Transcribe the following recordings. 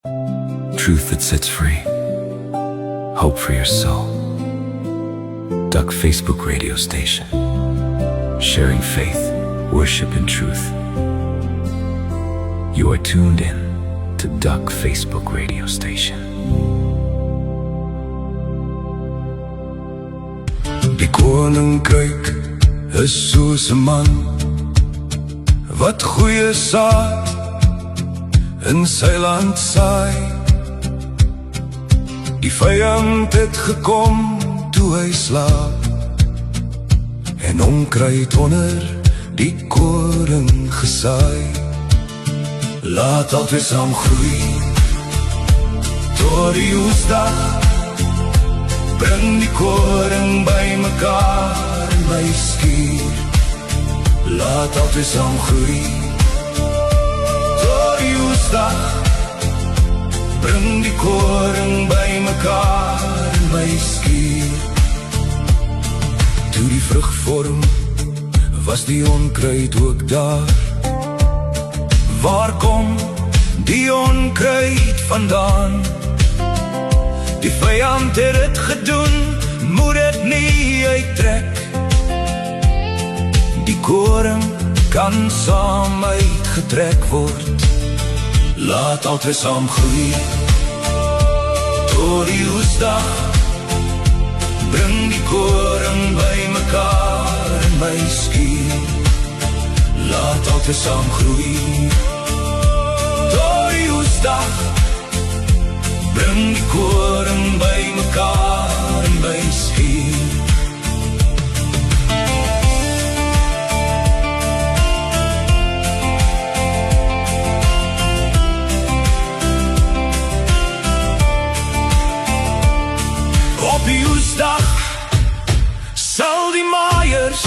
Truth that sets free. Hope for your soul. Duck Facebook radio station. Sharing faith, worship and truth. You are tuned in to Duck Facebook radio station. Die koninkryk is soos 'n man wat goeie saad in sy land saai. Die vyand het gekom toe hy slaap en onkruid onder die koring gesaai. Laat altyd saam groei tot die oesdag. Bring die koring by mekaar in my skuur. Laat altyd saam groei tot die oesdag. Bring die koring by mekaar in my skuur. Toe die vrug vorm, was die onkruid ook daar. Waar kom die onkruid vandaan? Die vyand het het gedoen, moet het nie uittrek. Die koring kan saam uitgetrek word. Laat altyd saam groei tot die oesdag. Bring die koring by mekaar in my skuur. Laat altyd saam groei tot die oesdag. Bring die koring by mekaar in my skuur. Op die oesdag sal die maaiers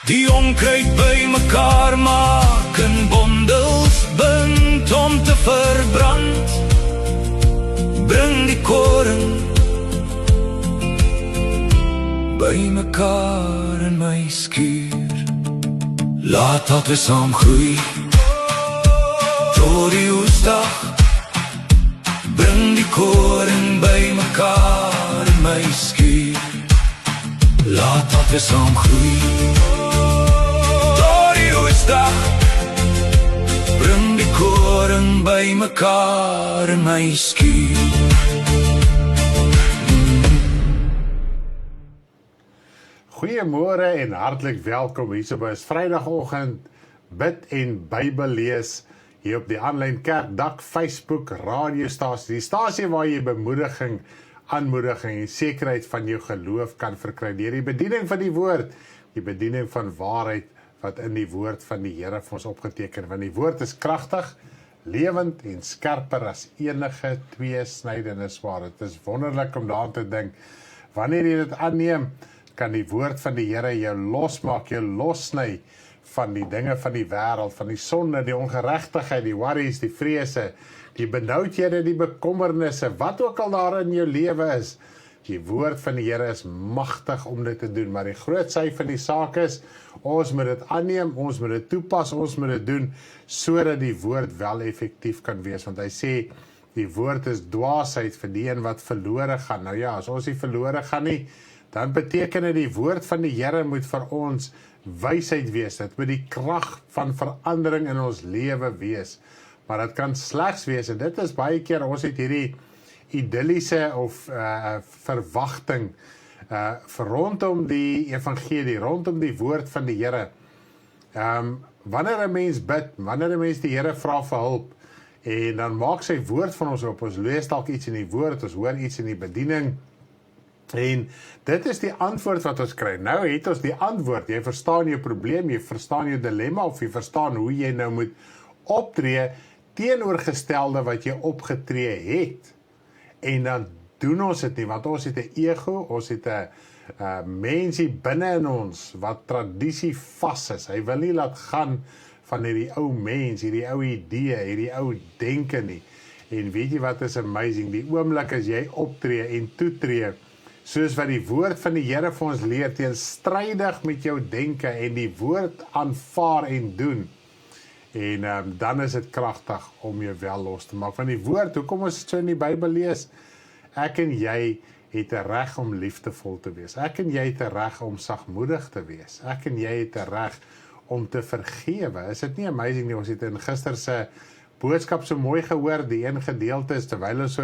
die onkruid by mekaar maak in bondels bind om te verbrand. Bring die koring by mekaar in my skuur. Laat altyd saam groei tot die oesdag. Bring die koring by mekaar in my skuur. Laat altyd saam groei tot die oesdag. Bring die koring by mekaar in my skuur. Goeiemôre en hartlik welkom hier op 'n Vrydagoggend bid en Bybel lees hier op die aanlyn kerk Dak Facebook radiostasie. Die stasie waar jy bemoediging, aanmoediging en sekerheid van jou geloof kan verkry deur die bediening van die woord, die bediening van waarheid wat in die woord van die Here vir ons opgeteken, want die woord is kragtig, lewend en skerper as enige tweesnydende swaard. Dit is wonderlik om daaraan te dink. Wanneer jy dit aanneem, kan die woord van die Here jou losmaak, jou lossny van die dinge van die wêreld, van die sonde, die ongeregtigheid, die worries, die vrese, die benoudhede, die bekommernisse, wat ook al daar in jou lewe is. Die woord van die Here is magtig om dit te doen, maar die groot sy van die saak is, ons moet dit aanneem, ons moet dit toepas, ons moet dit doen, sodat die woord wel effektief kan wees, want hy sê, die woord is dwaasheid vir die een wat verlore gaan. Nou ja, as ons nie verlore gaan nie, dan beteken dit die woord van die Here moet vir ons wysheid wees, dit moet die krag van verandering in ons lewe wees, maar dit kan slegs wees, en dit is baie keer, ons het hierdie idylliese of verwagting rondom die evangelie, rondom die woord van die Here. Wanneer 'n mens bid, wanneer 'n mens die Here vra vir hulp, en dan maak sy woord van ons op, ons lees dalk iets in die woord, ons hoor iets in die bediening, en dit is die antwoord wat ons kry. Nou het ons die antwoord, jy verstaan jou probleem, jy verstaan jou dilemma, of jy verstaan hoe jy nou moet optree, teenoorgestelde wat jy opgetree het, en dan doen ons dit nie, want ons het 'n ego, ons het 'n mensie binne in ons, wat tradisie vas is, hy wil nie laat gaan van hierdie ou mens, hierdie ou idee, hierdie ou denke nie, en weet jy wat is amazing, die oomblik as jy optree en toetree, soos wat die woord van die Here vir ons leer, teenstrydig met jou denke, en die woord aanvaar en doen, En dan is dit kragtig om jou wel los te maak. Want die woord, hoekom ons dit so in die Bybel lees? Ek en jy het 'n reg om liefdevol te wees. Ek en jy het 'n reg om sagmoedig te wees. Ek en jy het 'n reg om te vergewe. Is dit nie amazing nie? Ons het in gister se boodskap so mooi gehoor, die een gedeelte is, terwyl ons so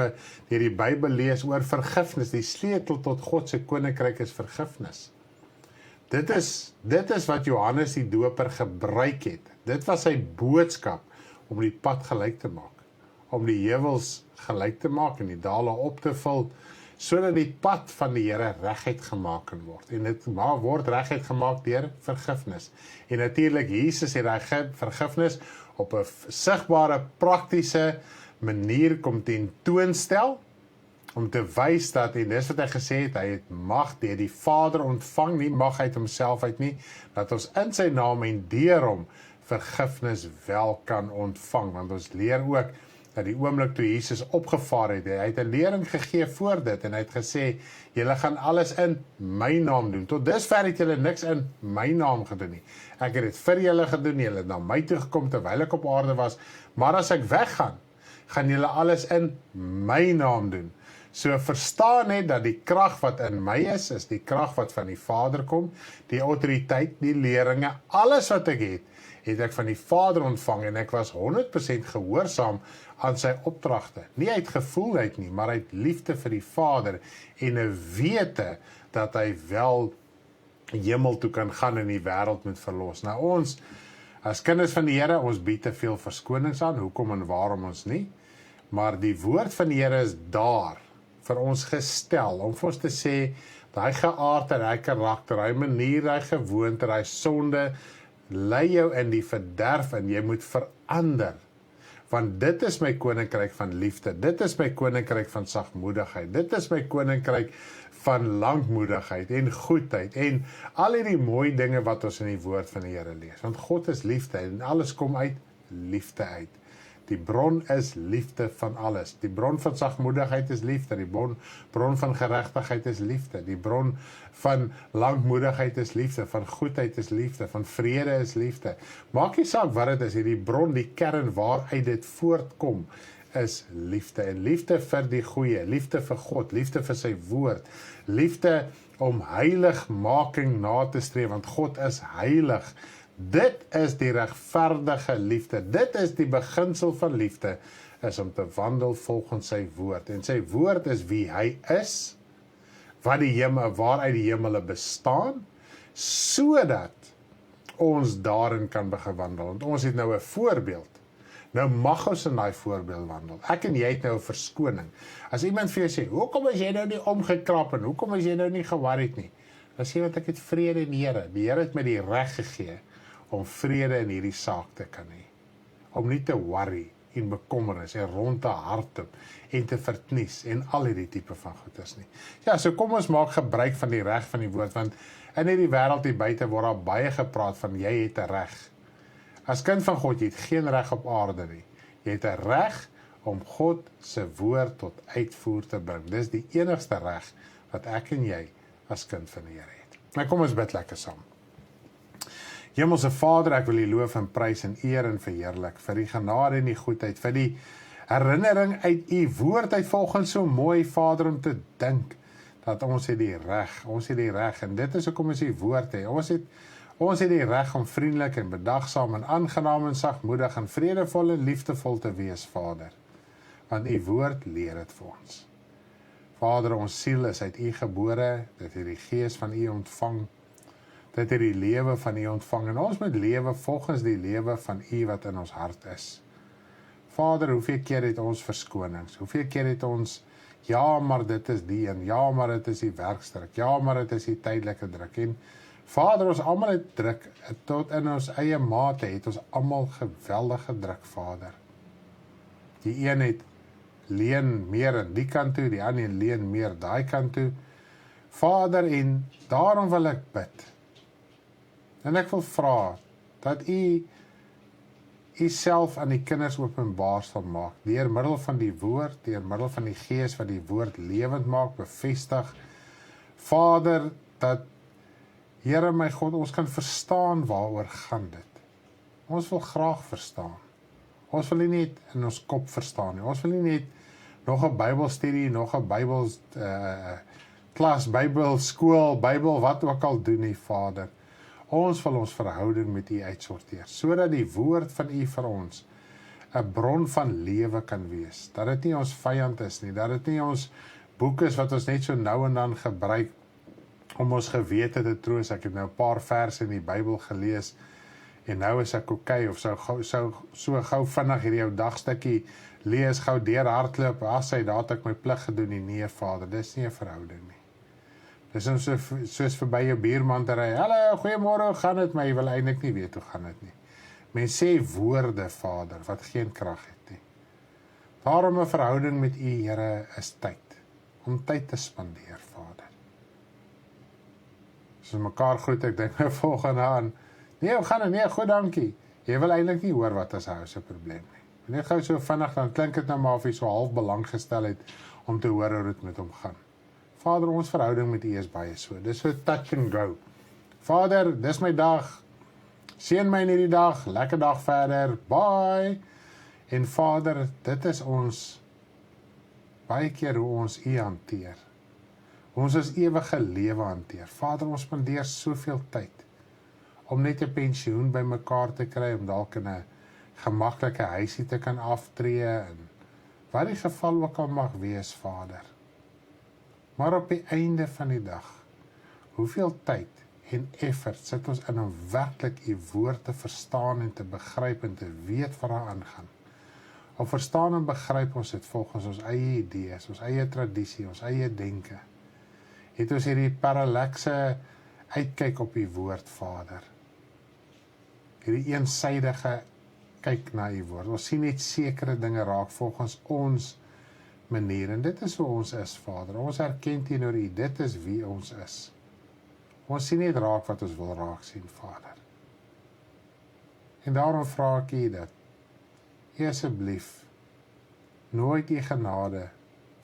deur die Bybel lees oor vergifnis. Die sleutel tot God se koninkryk is vergifnis. Dit is wat Johannes die Doper gebruik het. Dit was sy boodskap om die pad gelyk te maak. Om die heuwels gelyk te maak en die dale op te vul, sodat die pad van die Here reguit gemaak kan word. En dit word reguit gemaak deur vergifnis. En natuurlik, Jesus het daai vergifnis op 'n sigbare, praktiese manier kom tentoonstel, om te wys dat, en dis wat hy gesê het, hy het mag deur die Vader ontvang, nie mag uit homself uit nie, dat ons in sy naam en deur hom vergifnis wel kan ontvang. Want ons leer ook dat die oomblik toe Jesus opgevaar het, hy het 'n lering gegee voor dit, en hy het gesê, julle gaan alles in my naam doen. Tot dusver het julle niks in my naam gedoen nie. Ek het dit vir julle gedoen, julle het na my toe gekom terwyl ek op aarde was, maar as ek weggaan, gaan julle alles in my naam doen. So verstaan net dat die krag wat in my is die krag wat van die Vader kom, die autoriteit, die leringe, alles wat ek het ek van die Vader ontvang, en ek was 100% gehoorsaam aan sy opdragte. Nie uit gevoelheid nie, maar uit liefde vir die Vader, en 'n wete dat hy wel hemel toe kan gaan en die wêreld moet verlos. Nou ons, as kinders van die Here, ons bied te veel verskonings aan, hoekom en waarom ons nie, maar die woord van die Here is daar, vir ons gestel, om vir ons te sê, daai geaardheid, daai karakter, daai manier, daai gewoonte, daai sonde, lei jou in die verderf, en jy moet verander, want dit is my koninkryk van liefde, dit is my koninkryk van sagmoedigheid, dit is my koninkryk van lankmoedigheid en goedheid, en al hierdie mooi dinge wat ons in die woord van die Here lees, want God is liefde, en alles kom uit liefde uit. Die bron is liefde van alles. Die bron van sagmoedigheid is liefde. Die bron van geregtigheid is liefde. Die bron van lankmoedigheid is liefde. Van goedheid is liefde. Van vrede is liefde. Maak nie saak wat dit is, die bron, die kern waaruit dit voortkom, is liefde. En liefde vir die goeie, liefde vir God, liefde vir sy woord, liefde om heiligmaking na te streef, want God is heilig. Dit is die regverdige liefde. Dit is die beginsel van liefde, is om te wandel volgens sy woord. En sy woord is wie hy is, waaruit die hemele bestaan, sodat ons daarin kan begin wandel. Want ons het nou 'n voorbeeld. Nou mag ons in daai voorbeeld wandel. Ek en jy het nou 'n verskoning. As iemand vir jou sê, hoekom is jy nou nie omgekrap en hoekom is jy nou nie geworried nie? Dan sê wat ek het vrede in die Here. Die Here het my die reg gegee om vrede in hierdie saak te kan hê. Om nie te worry en bekommernis en rond te hardloop en te vertnies en al hierdie tipe van goeders nie. Ja, so kom ons maak gebruik van die reg van die woord, want in hierdie wêreld hier buite word daar baie gepraat van jy het 'n reg. As kind van God, jy het geen reg op aarde nie. Jy het 'n reg om God se woord tot uitvoer te bring. Dis die enigste reg wat ek en jy as kind van die Here het. Nou kom ons bid lekker saam. Hemelse Vader, ek wil U loof en prys en eer en verheerlik vir die genade en die goedheid, vir die herinnering uit U woord uit volgens so mooi, Vader, om te dink dat ons het die reg, en dit is hoekom ons U woord het. Ons het die reg om vriendelik en bedagsaam en aangenaam en sagmoedig en vredevol en liefdevol te wees, Vader. Want U woord leer dit vir ons. Vader, ons siel is uit U gebore, dit het die gees van U ontvang, dit het die lewe van U ontvang, en ons moet lewe volgens die lewe van U wat in ons hart is. Vader, hoeveel keer het ons verskonings, hoeveel keer het ons, ja, maar dit is die, en ja, maar dit is die werkdruk, ja, maar dit is die tydelike druk, en Vader, ons almal het druk, tot in ons eie mate het ons almal geweldige druk, Vader. Die een het leen meer aan die kant toe, die ander leen meer daai kant toe. Vader, en daarom wil ek bid. En ek wil vra dat U self aan die kinders openbaar sal maak, deur middel van die woord, deur middel van die gees wat die woord lewend maak, bevestig. Vader, dat Here my God, ons kan verstaan waaroor gaan dit. Ons wil graag verstaan. Ons wil nie net in ons kop verstaan nie. Ons wil nie net nog 'n Bybelstudie, nog 'n Bybel klas, Bybelskool, Bybel wat ook al doen nie, Vader. Ons wil ons verhouding met U uitsorteer, sodat die woord van U vir ons 'n bron van lewe kan wees. Dat dit nie ons vyand is nie, dat dit nie ons boek is wat ons net so nou en dan gebruik om ons gewete te troos. Ek het nou 'n paar verse in die Bybel gelees en nou is ek okay, of so gou vinnig hierdie ou dagstukkie lees, gou deur hardloop, daar het ek my plig gedoen nie. Nee, Vader, dis nie 'n verhouding nie. Dis soos verby jou buurman te ry. Hallo, goeiemôre, hoe gaan dit? Maar jy wil eintlik nie weet hoe gaan dit nie. Mens sê woorde, Vader, wat geen krag het nie. Daarom 'n verhouding met U, Here, is tyd. Om tyd te spandeer, Vader. As ons mekaar groet, ek dink nou volgende aan. Nee, hoe gaan dit? Nee, goed, dankie. Jy wil eintlik nie hoor wat as hy se probleem nie. Net gou so vinnig, dan klink dit nou maar of jy so half belang gestel het om te hoor hoe dit met hom gaan. Vader, ons verhouding met U is baie so. Dis so touch and go. Vader, dis my dag. Seën my in hierdie dag. Lekker dag verder. Bye. En Vader, dit is ons baie keer hoe ons U hanteer. Ons is ewige lewe hanteer. Vader, ons spandeer soveel tyd om net 'n pensioen by mekaar te kry, om dalk in 'n gemaklike huisie te kan aftree, en wat die geval ook al mag wees, Vader. Maar op die einde van die dag, hoeveel tyd en effort sit ons in om werklik U woord te verstaan en te begryp en te weet wat daar aangaan. Of verstaan en begryp ons dit volgens ons eie idees, ons eie tradisie, ons eie denke. Het ons hierdie parallekse uitkyk op U woord, Vader. Hierdie eensydige kyk na U woord. Ons sien net sekere dinge raak volgens ons manier, en dit is hoe ons is, Vader. Ons erken teenoor U, dit is wie ons is. Ons sien net raak wat ons wil raak sien, Vader. En daarom vra ek U dat U asseblief nooit U genade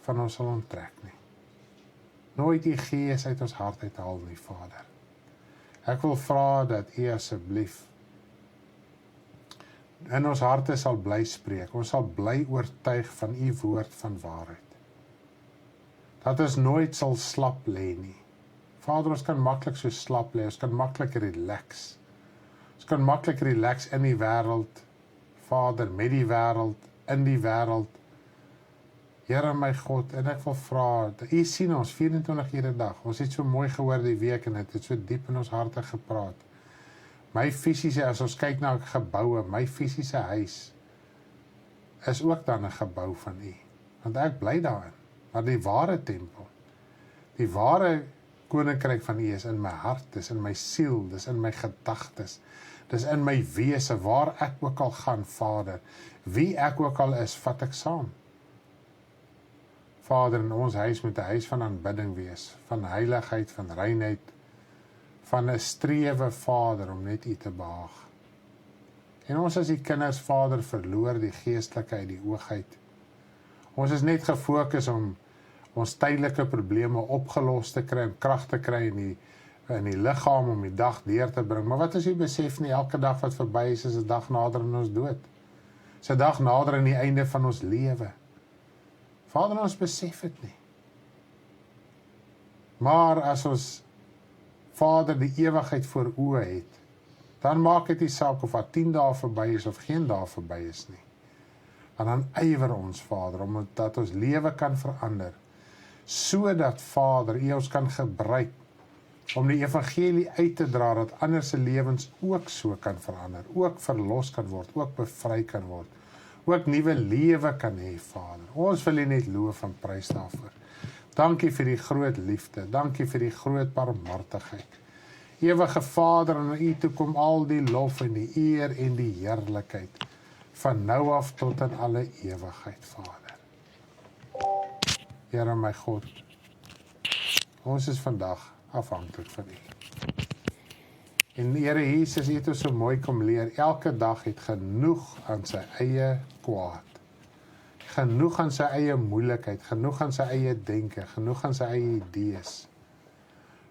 van ons sal onttrek nie. Nooit U gees uit ons hart uithaal nie, Vader. Ek wil vra dat U asseblief in ons harte sal bly spreek. Ons sal bly oortuig van U woord van waarheid. Dat ons nooit sal slap lê nie. Vader, ons kan maklik so slap lê, ons kan maklik relax. Ons kan maklik relax in die wêreld, Vader, met die wêreld, in die wêreld. Here my God, en ek wil vra, U sien ons 24 ure 'n dag. Ons het so mooi gehoor die week en dit het so diep in ons harte gepraat. My fisiese, as ons kyk na geboue, my fisiese huis is ook dan 'n gebou van U. Want ek bly daarin. Maar die ware tempel, die ware koninkryk van U is in my hart, dis in my siel, dis in my gedagtes, dis in my wese, waar ek ook al gaan, Vader. Wie ek ook al is, vat ek saam. Vader, in ons huis moet 'n huis van aanbidding wees, van heiligheid, van reinheid, van 'n strewe, Vader, om net U te behaag. En ons as die kinders, Vader, verloor die geestelike uit die oog uit. Ons is net gefokus om ons tydelike probleme opgelos te kry en krag te kry in die liggaam om die dag deur te bring. Maar wat as U besef nie, elke dag wat verby is 'n dag nader aan ons dood. Is 'n dag nader aan die einde van ons lewe. Vader, ons besef dit nie. Maar as ons, Vader, die ewigheid voor oë het, dan maak dit nie saak of wat 10 dae verby is of geen dae verby is nie. En dan ywer ons, Vader, omdat ons lewe kan verander, sodat, Vader, U ons kan gebruik om die evangelie uit te dra, dat ander se lewens ook so kan verander, ook verlos kan word, ook bevry kan word, ook nuwe lewe kan hê, Vader. Ons wil U net loof en prys daarvoor. Dankie vir die groot liefde, dankie vir die groot barmhartigheid. Ewige Vader, en na U toe kom al die lof en die eer en die heerlikheid, van nou af tot in alle ewigheid, Vader. Here my God, ons is vandag afhanklik van U. En Here Jesus het ons so mooi kom leer, elke dag het genoeg aan sy eie kwaad. Genoeg aan sy eie moeilikheid, genoeg aan sy eie denke, genoeg aan sy eie idees.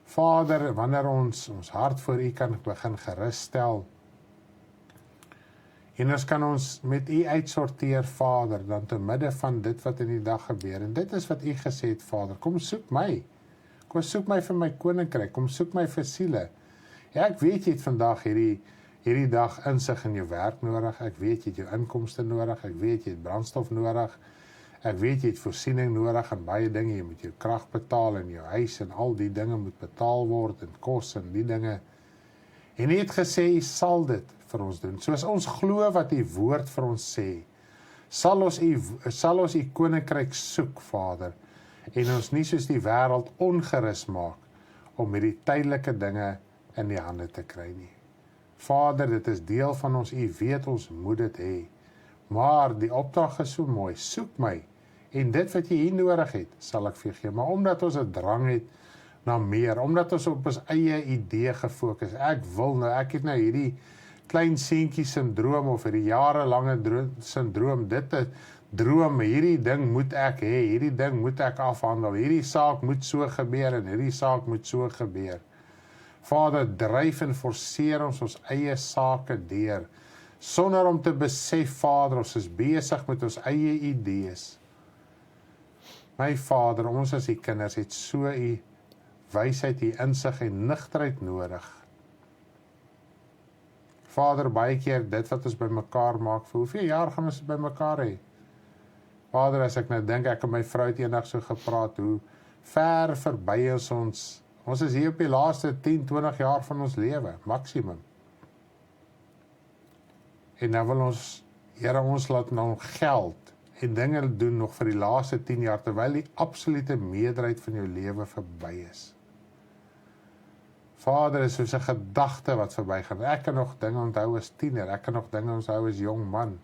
Vader, wanneer ons hart voor U kan begin gerus stel, En ons kan ons met U uitsorteer, Vader, dan te midde van dit wat in die dag gebeur. En dit is wat U gesê het, Vader, kom soek my. Kom soek my vir my koninkryk, kom soek my vir siele. Ja, ek weet jy het vandag hierdie dag insig in jou werk nodig, ek weet jy het jou inkomste nodig, ek weet jy het brandstof nodig, ek weet jy het voorsiening nodig en baie dinge, jy moet jou krag betaal en jou huis en al die dinge moet betaal word en kos en die dinge. En U het gesê, U sal dit vir ons doen. Soos ons glo wat U woord vir ons sê, sal ons U koninkryk soek, Vader, en ons nie soos die wêreld ongerus maak om hierdie tydelike dinge in die hande te kry nie. Vader, dit is deel van ons, U weet ons moet dit hê. Maar die opdrag is so mooi, soek my, en dit wat jy hier nodig het, sal ek vir jou gee. Maar omdat ons 'n drang het na meer, omdat ons op ons eie idee gefokus, ek het nou hierdie klein seentjie syndroom of hierdie jarelange syndroom, dit is droom, hierdie ding moet ek hê, hierdie ding moet ek afhandel, hierdie saak moet so gebeur en hierdie saak moet so gebeur. Vader, dryf en forceer ons eie sake deur, sonder om te besef, Vader, ons is besig met ons eie idees. My Vader, ons as U kinders het so U wysheid, U insig en nugterheid nodig. Vader, baie keer dit wat ons bymekaar maak, vir hoeveel jaar gaan ons bymekaar hê? Vader, as ek nou dink, ek en my vrou het eendag so gepraat, hoe ver verby is ons is hier op die laaste 10, 20 jaar van ons lewe, maksimum. En nou wil ons, Here, ons laat nou geld en dinge doen nog vir die laaste 10 jaar, terwyl die absolute meerderheid van jou lewe verby is. Vader, is soos 'n gedagte wat verbygaan. Ek kan nog dinge onthou as tiener, ek kan nog dinge onthou as jong man.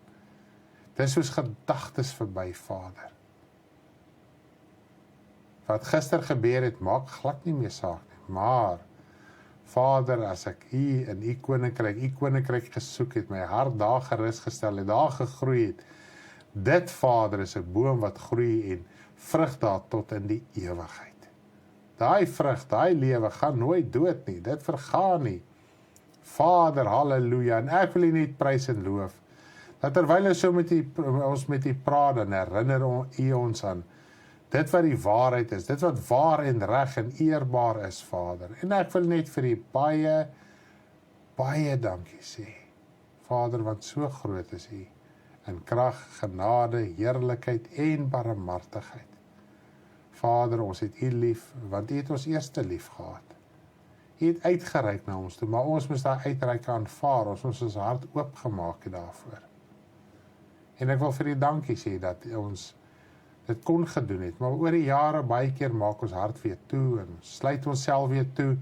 Dit is soos gedagtes verby, Vader. Wat gister gebeur het, maak glad nie meer saak nie. Maar, Vader, as ek U in U koninkryk gesoek het, my hart daar gerus gestel het, daar gegroei het, dit, Vader, is 'n boom wat groei en vrug daar tot in die ewigheid. Daai vrug, daai lewe gaan nooit dood nie, dit vergaan nie. Vader, halleluja, en ek wil U net prys en loof, dat terwyl ons met U praat, dan herinner U ons aan dit wat die waarheid is, dit wat waar en reg en eerbaar is, Vader. En ek wil net vir U baie, baie dankie sê, Vader, want so groot is U, in krag, genade, heerlikheid en barmhartigheid. Vader, ons het U lief, want U het ons eerste lief gehad. U het uitgereik na ons toe, maar ons moes daai uitreik aanvaar, ons ons hart oopgemaak het daarvoor. En ek wil vir U dankie sê dat ons dit kon gedoen het, maar oor die jare baie keer maak ons hart weer toe en sluit ons self weer toe.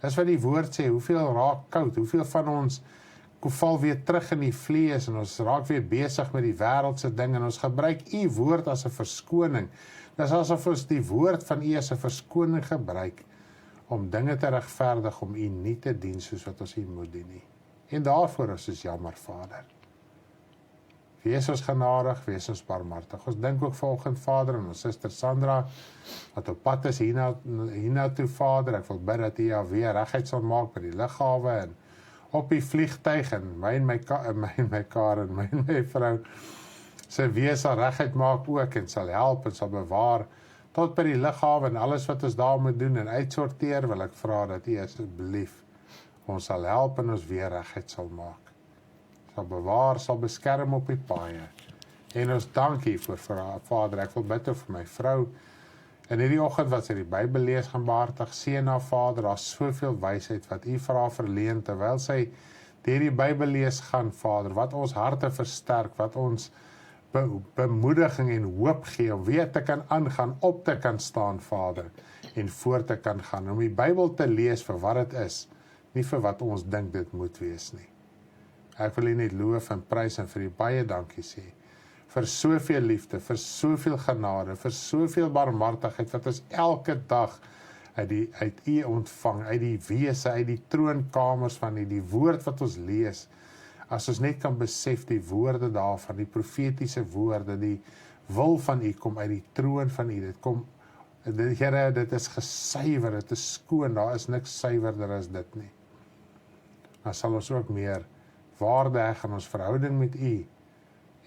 Dis wat die woord sê, hoeveel raak koud, hoeveel van ons val weer terug in die vlees en ons raak weer besig met die wêreldse ding en ons gebruik U woord as 'n verskoning. Dis asof ons die woord van U as 'n verskoning gebruik om dinge te regverdig, om U nie te dien soos wat ons U moet dien nie. En daarvoor is ons jammer, Vader. Wees ons genadig, wees ons barmhartig. Ons dink ook vanoggend, Vader, en ons suster Sandra, wat op pad is hierna toe, Vader. Ek wil bid dat U haar weer reguit sal maak by die lughawe en op die vliegtuig en my en my vrou sy weer sal reguit maak ook en sal help en sal bewaar tot by die lughawe en alles wat ons daar moet doen en uitsorteer, wil ek vra dat U asseblief ons sal help en ons weer reguit sal maak. Sal bewaar, sal beskerm op die paaie. En ons dankie vir Vader, ek wil bid vir my vrou. In hierdie oggend wat sy die Bybel lees gaan behartig, seën haar, Vader, daar is soveel wysheid wat U vir haar verleen, terwyl sy deur die Bybel lees gaan, Vader, wat ons harte versterk, wat ons bemoediging en hoop gee, om weer te kan aangaan, op te kan staan, Vader, en voor te kan gaan, om die Bybel te lees vir wat dit is, nie vir wat ons dink dit moet wees nie. Ek wil U net loof en prys en vir U baie dankie sê, vir soveel liefde, vir soveel genade, vir soveel barmhartigheid, wat ons elke dag uit U ontvang, uit die wese, uit die troonkamers van U, die woord wat ons lees, as ons net kan besef die woorde daarvan, die profetiese woorde, die wil van U kom uit die troon van U, Here, dit is gesuiwer, dit is skoon, daar is niks suiwerder as dit nie. Dan sal ons ook meer waardig in ons verhouding met U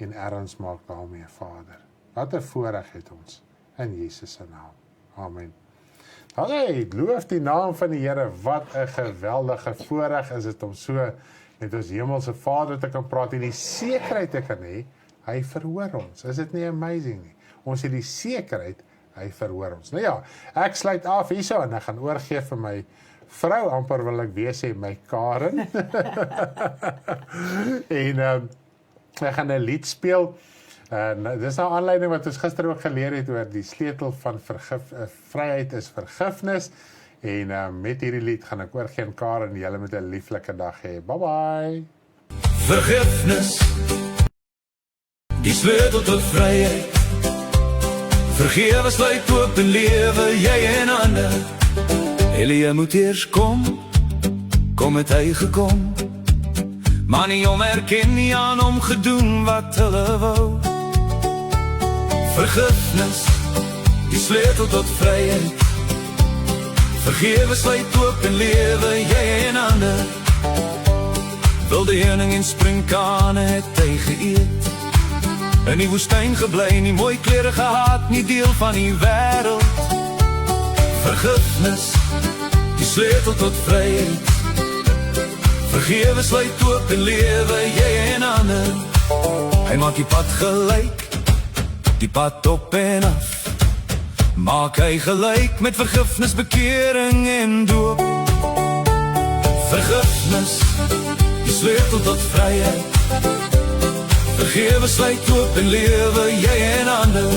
en erns maak daarmee, Vader. Wat 'n voorreg het ons in Jesus se naam. Amen. Hey, loof die naam van die Here. Wat 'n geweldige voorreg is dit om so met ons hemelse Vader te kan praat en die sekerheid te kan hê, hy verhoor ons. Is dit nie amazing nie? Ons het die sekerheid, hy verhoor ons. Nou ja, ek sluit af hierso en ek gaan oorgee vir my vrou, amper wil ek weer sê, my Karen. En ek gaan 'n lied speel. Dis nou aanleiding wat ons gister ook geleer het oor die sleutel van vryheid is vergifnis. En met hierdie lied gaan ek oorgee aan Karen, julle met 'n lieflike dag hê. Bye bye. Vergifnis, die sleutel tot vryheid. Vergewe sluit oop en lewe, jy en ander. Elia moet eers kom het hy gekom. Maar nie om erken nie aan hom gedoen wat hulle wou. Vergifnis, die sleutel tot vryheid. Vergewe sluit oop en lewe, jy en ander. Wilde heuning en sprinkane het hy geëet. In die woestyn gebly, nie mooi klere gehad, nie deel van die wêreld. Vergifnis, die sleutel tot vryheid. Vergewe sluit oop en lewe, jy en ander. Hy maak die pad gelyk, die pad op en af. Maak hy gelyk met vergifnis, bekering en doop. Vergifnis, die sleutel tot vryheid. Vergewe sluit oop en lewe, jy en ander.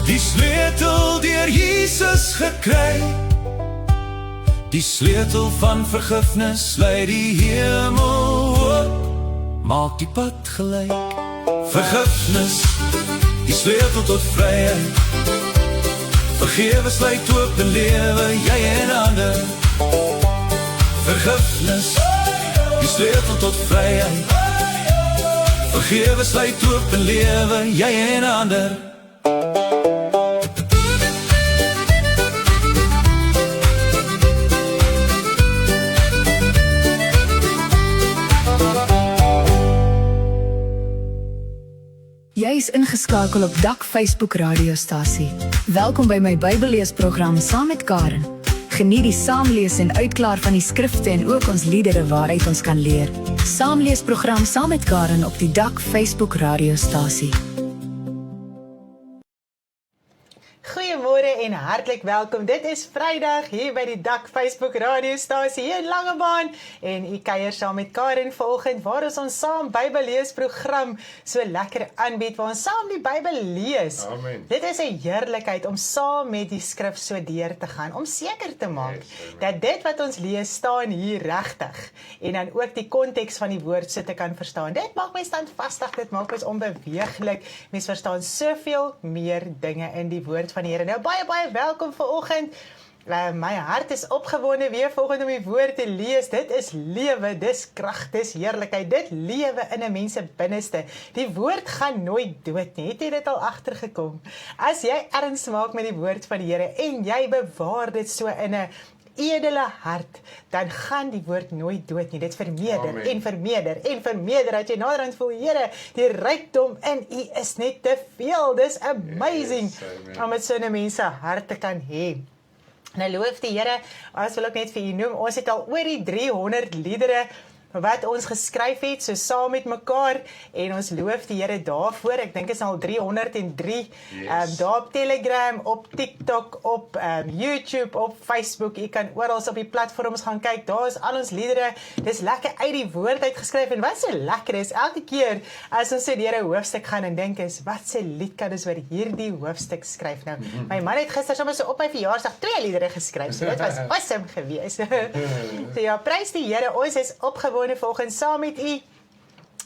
Die sleutel deur Jesus gekry. Die sleutel van vergifnis lei die hemel op. Maak die pad gelyk. Vergifnis, die sleutel tot vryheid. Vergewe sluit oop en lewe, jy en ander. Vergifnis, die sleutel tot vryheid. Vergewe sluit oop en lewe, jy en ander. Jy is ingeskakel op Dak Facebook radiostasie. Welkom by my Bybelleesprogram saam met Karen. Geniet die saamlees en uitklaar van die skrifte en ook ons liedere waaruit ons kan leer. Saamleesprogram saam met Karen op die Dak Facebook radiostasie. Goeiemôre en hartlik welkom. Dit is Vrydag hier by die Dak Facebook radiostasie hier in Langebaan en u kuier saam met Karen vanoggend waar ons saam Bybelleesprogram so lekker aanbied waar ons saam die Bybel lees. Amen. Dit is 'n heerlikheid om saam met die skrif so deur te gaan, om seker te maak dat dit wat ons lees staan hier regtig en dan ook die konteks van die woord so te kan verstaan. Dit maak my standvastig, dit maak my onbeweeglik. Mens verstaan soveel meer dinge in die woord van die Here. Nou baie welkom vanoggend. My hart is opgewonde weer vanoggend om die woord te lees. Dit is lewe, dis krag, dis heerlikheid. Dit lewe in 'n mens se binneste. Die woord gaan nooit dood nie. Het jy dit al agtergekom? As jy erns maak met die woord van die Here en jy bewaar dit so in 'n edele hart, dan gaan die woord nooit dood nie. Dit vermeerder Amen. en vermeerder en vermeerder. Dat jy naderhand voel, Here, die rykdom in U is net te veel. Dis amazing om dit so in 'n mens se hart te kan hê. Nou loof die Here, as wil ek net vir u noem, ons het al oor die 300 liedere wat ons geskryf het, so saam met mekaar, en ons loof die Here daarvoor. Ek dink is al 303, daar op Telegram, op TikTok, op YouTube, op Facebook. U kan oral op die platforms gaan kyk, daar is al ons liedere. Dis lekker uit die woord uitgeskryf, en wat so lekker is, elke keer as ons so deur 'n hoofstuk gaan en dink is, wat se lied kan ons oor hierdie hoofstuk skryf? Nou, my man het gister sommer so op my verjaarsdag 2 liedere geskryf, so dit was awesome geweest. So ja, prys die Here, ons is opgewonde vanoggend saam met u.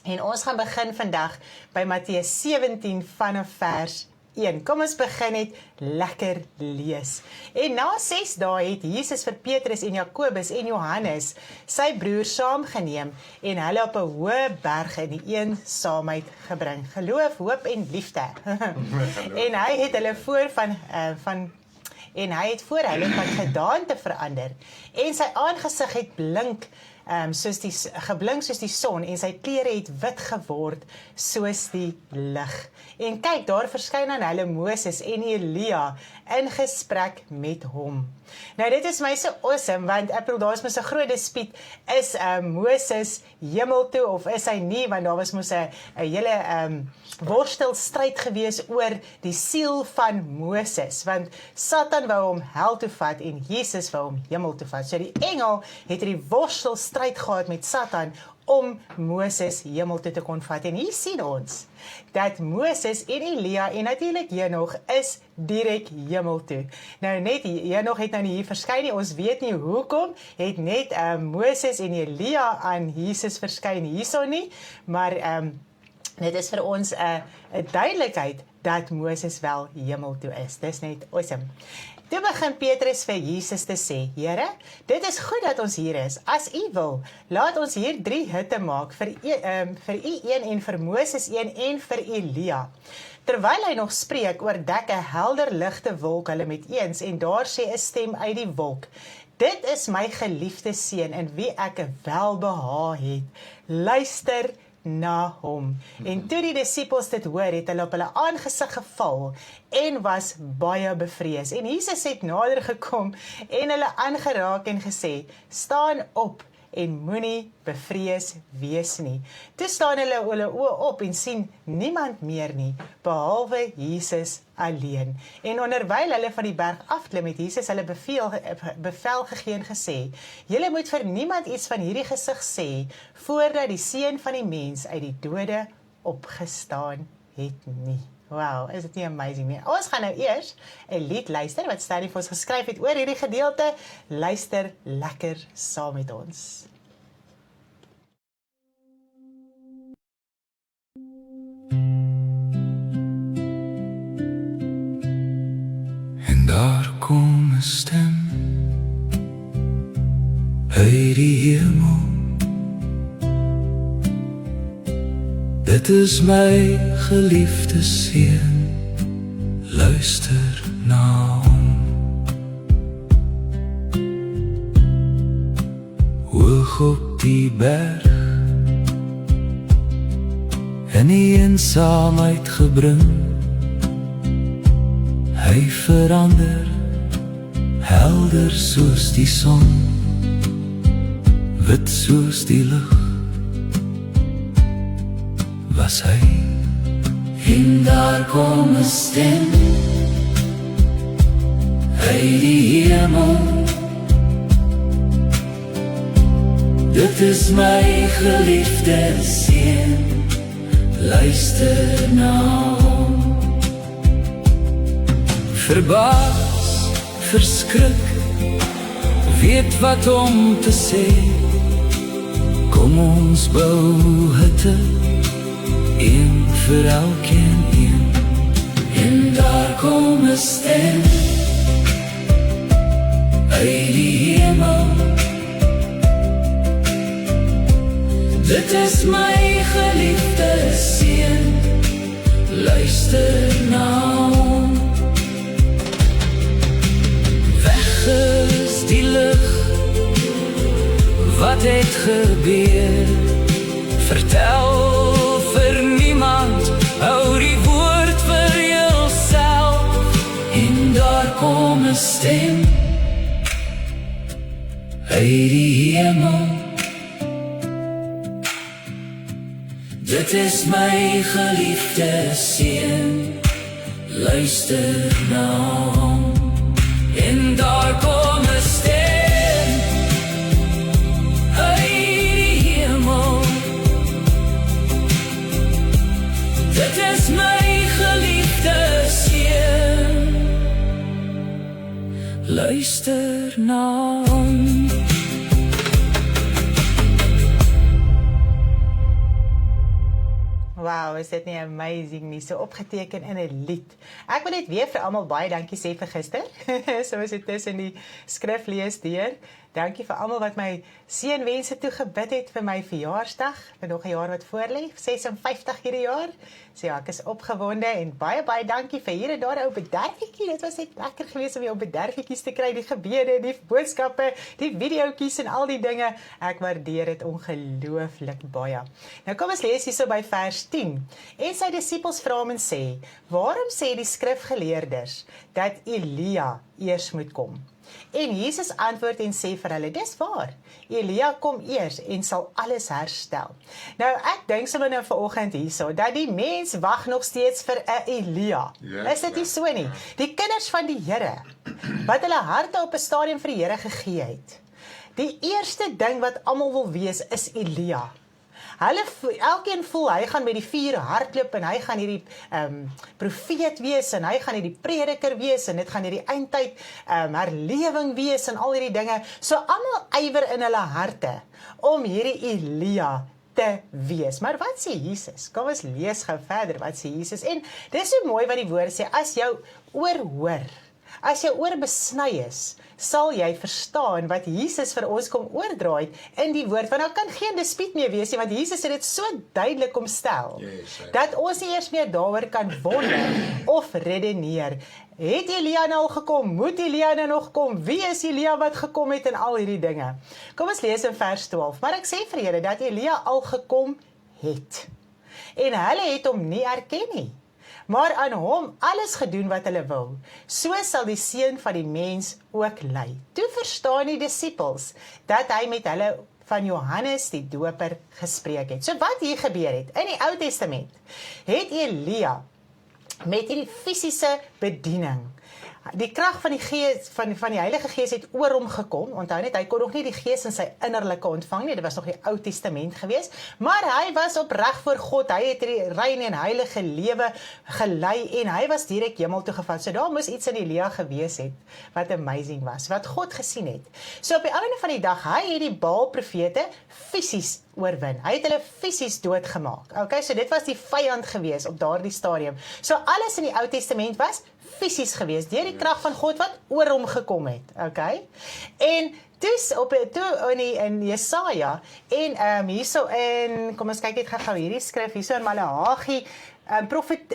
En ons gaan begin vandag by Matteus 17 vanaf vers 1. Kom ons begin net lekker lees. En na 6 dae het Jesus vir Petrus en Jakobus en Johannes sy broer saamgeneem en hulle op 'n hoë berg in die eensaamheid gebring. Geloof, hoop en liefde. En hy het hulle voor hulle van gedaante verander en sy aangesig het geblink soos die son en sy klere het wit geword soos die lig. En kyk, daar verskyn aan hulle Moses en Elia in gesprek met hom. Nou dit is my so awesome, want ek bedoel, daar is mos 'n groot dispuut, is Moses hemel toe of is hy nie, want daar was mos 'n hele worstelstryd gewees oor die siel van Moses, want Satan wou hom hel toe vat en Jesus wou hom hemel toe vat. So die engel het die worstelstryd gehad met Satan om Moses hemel toe te kon vat. En hier sien ons dat Moses en Elia en natuurlik Henog is direk hemel toe. Nou net Henog het nou nie hier verskyn nie, ons weet nie hoekom, het net Moses en Elia aan Jesus verskyn hierso nie, maar dit is vir ons 'n duidelikheid dat Moses wel hemel toe is. Dis net awesome. Toe begin Petrus vir Jesus te sê, Here, dit is goed dat ons hier is. As U wil, laat ons hier 3 hutte maak, vir U een en vir Moses een en vir Elia. Terwyl hy nog spreek, oordek 'n helder ligte wolk hulle met eens en daar sê 'n stem uit die wolk, dit is my geliefde seun in wie ek 'n welbehae het. Luister na hom. En toe die disippels dit hoor, het hulle op hulle aangesig geval en was baie bevrees. En Jesus het nader gekom en hulle aangeraak en gesê, staan op en moenie bevrees wees nie. Toe staan hulle oë op en sien niemand meer nie, behalwe Jesus alleen. En onderwyl hulle van die berg afklim, het Jesus hulle bevel gegee en gesê, julle moet vir niemand iets van hierdie gesig sê, voordat die Seun van die mens uit die dode opgestaan het nie. Wow, is dit nie amazing nie? Ons gaan nou eers 'n lied luister wat Stanley vir ons geskryf het oor hierdie gedeelte. Luister lekker saam met ons. En daar kom 'n stem uit die hemel. Dit is my geliefde seun, luister na hom. Hoog op die berg, in die eensaamheid gebring, hy verander, helder soos die son, wit soos die lig, was hy. En daar kom 'n stem uit die hemel, dit is my geliefde seun, luister na hom. Verbaas, verskrik, weet wat om te sê, kom ons bou hutte, een vir elkeen een. En daar kom 'n stem uit die hemel, dit is my geliefde seun, luister na hom. Weg is die lig, wat het gebeur, vertel vir niemand, hou die woord vir jouself. En daar kom 'n stem uit die hemel, dit is my geliefde seun, luister na hom. En daar kom 'n stem uit die hemel, dit is my geliefde seun, luister na hom. Wow, is dit nie amazing nie, so opgeteken in 'n lied. Ek wil net weer vir almal baie dankie sê vir gister, soos dit tussen die skrif lees deur. Dankie vir almal wat my seënwense toegebid het vir my verjaarsdag, vir nog 'n jaar wat voorlê, 56 hierdie jaar. So ja, ek is opgewonde en baie dankie vir hier en daar 'n ou bederfietjie. Dit was net lekker geweest om jou bederfietjies te kry, die gebede, die boodskappe, die videoetjies en al die dinge. Ek waardeer dit ongelooflik baie. Nou kom ons lees hierso by vers 10. En sy disippels vra hom en sê: "Waarom sê die skrifgeleerdes dat Elia eers moet kom?" En Jesus antwoord en sê vir hulle: "Dis waar. Elia kom eers en sal alles herstel." Nou ek dink sommer nou vanoggend hierso dat die mens wag nog steeds vir 'n Elia. Is dit nie so nie? Die kinders van die Here wat hulle harte op 'n stadium vir die Here gegee het. Die eerste ding wat almal wil wees is Elia. Elkeen voel hy gaan met die vuur hardloop en hy gaan hierdie profeet wees en hy gaan hierdie prediker wees en dit gaan hierdie eindtyd herlewing wees en al hierdie dinge. So almal ywer in hulle harte om hierdie Elia te wees. Maar wat sê Jesus? Kom ons lees gou verder wat sê Jesus. En dis so mooi wat die woord sê, as jou oor hoor, as jou oor besny is, sal jy verstaan wat Jesus vir ons kom oordra het in die woord, want daar kan geen dispuut meer wees nie, want Jesus het dit so duidelik omstel, dat ons nie eers meer daaroor kan wonder of redeneer. Het Elia nou al gekom? Moet Elia nou nog kom? Wie is Elia wat gekom het en al hierdie dinge? Kom ons lees in vers 12. Maar ek sê vir julle dat Elia al gekom het. En hulle het hom nie erken nie, maar aan hom alles gedoen wat hulle wil. So sal die seun van die mens ook ly. Toe verstaan die disippels dat hy met hulle van Johannes die Doper gespreek het. So wat hier gebeur het, in die Ou Testament, het Elia met hierdie fisiese bediening, die krag van die Gees, van die Heilige Gees het oor hom gekom. Onthou net, hy kon nog nie die Gees in sy innerlike ontvang nie, dit was nog die Ou Testament gewees, maar hy was opreg voor God, hy het die rein en heilige lewe gelei, en hy was direk hemel toe gevat. So daar moes iets in Elia gewees het, wat amazing was, wat God gesien het. So op die einde van die dag, hy het die Baal profete fisies oorwin. Hy het hulle fisies doodgemaak. Okay, so dit was die vyand gewees op daardie stadium. So alles in die Ou Testament was fisies gewees, deur die krag van God wat oor hom gekom het. Okay? En toe in Jesaja en hierso in, kom ons kyk net gou hierdie skrif hierso in Maleagi,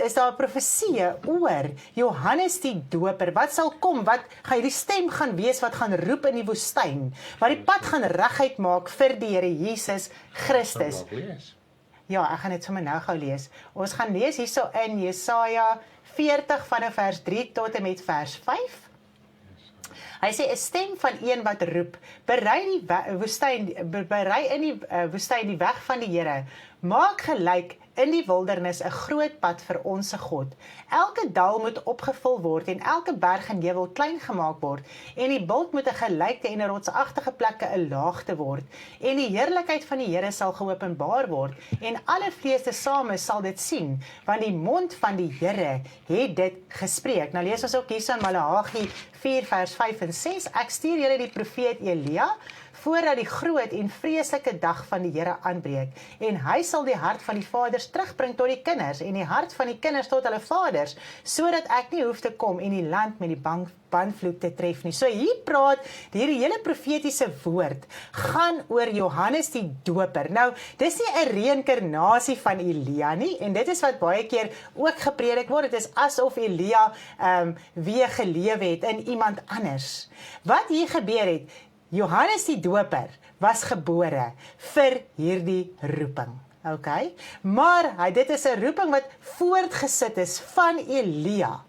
is daar profeseë oor Johannes die Doper, wat sal kom, wat gaan hierdie stem gaan wees, wat gaan roep in die woestyn, wat die pad gaan reguit maak vir die Here Jesus Christus. Ja, ek gaan dit sommer nou gou lees. Ons gaan lees hierso in Jesaja 40 vanaf vers 3 tot en met vers 5. Hy sê, 'n stem van een wat roep, berei in die woestyn die weg van die Here, maak gelyk in die wildernis 'n groot pad vir ons God. Elke dal moet opgevul word en elke berg en heuwel klein gemaak word, en die bult moet 'n gelykte en 'n rotsagtige plekke 'n laagte word, en die heerlikheid van die Here sal geopenbaar word, en alle vlees tesame sal dit sien, want die mond van die Here het dit gespreek. Nou lees ons ook hier in Maleagi 4 vers 5 en 6, ek stuur julle die profeet Elia, voordat die groot en vreeslike dag van die Here aanbreek, en hy sal die hart van die vaders terugbring tot die kinders, en die hart van die kinders tot hulle vaders, sodat ek nie hoef te kom en die land met die banvloed te tref nie. So hier praat, hierdie hele profetiese woord, gaan oor Johannes die Doper. Nou, dis nie 'n reïnkarnasie van Elia nie, en dit is wat baie keer ook gepredik word, dit is asof Elia weer gelewe het in iemand anders. Wat hier gebeur het, Johannes die Doper was gebore vir hierdie roeping. Okay? Maar dit is 'n roeping wat voortgesit is van Elia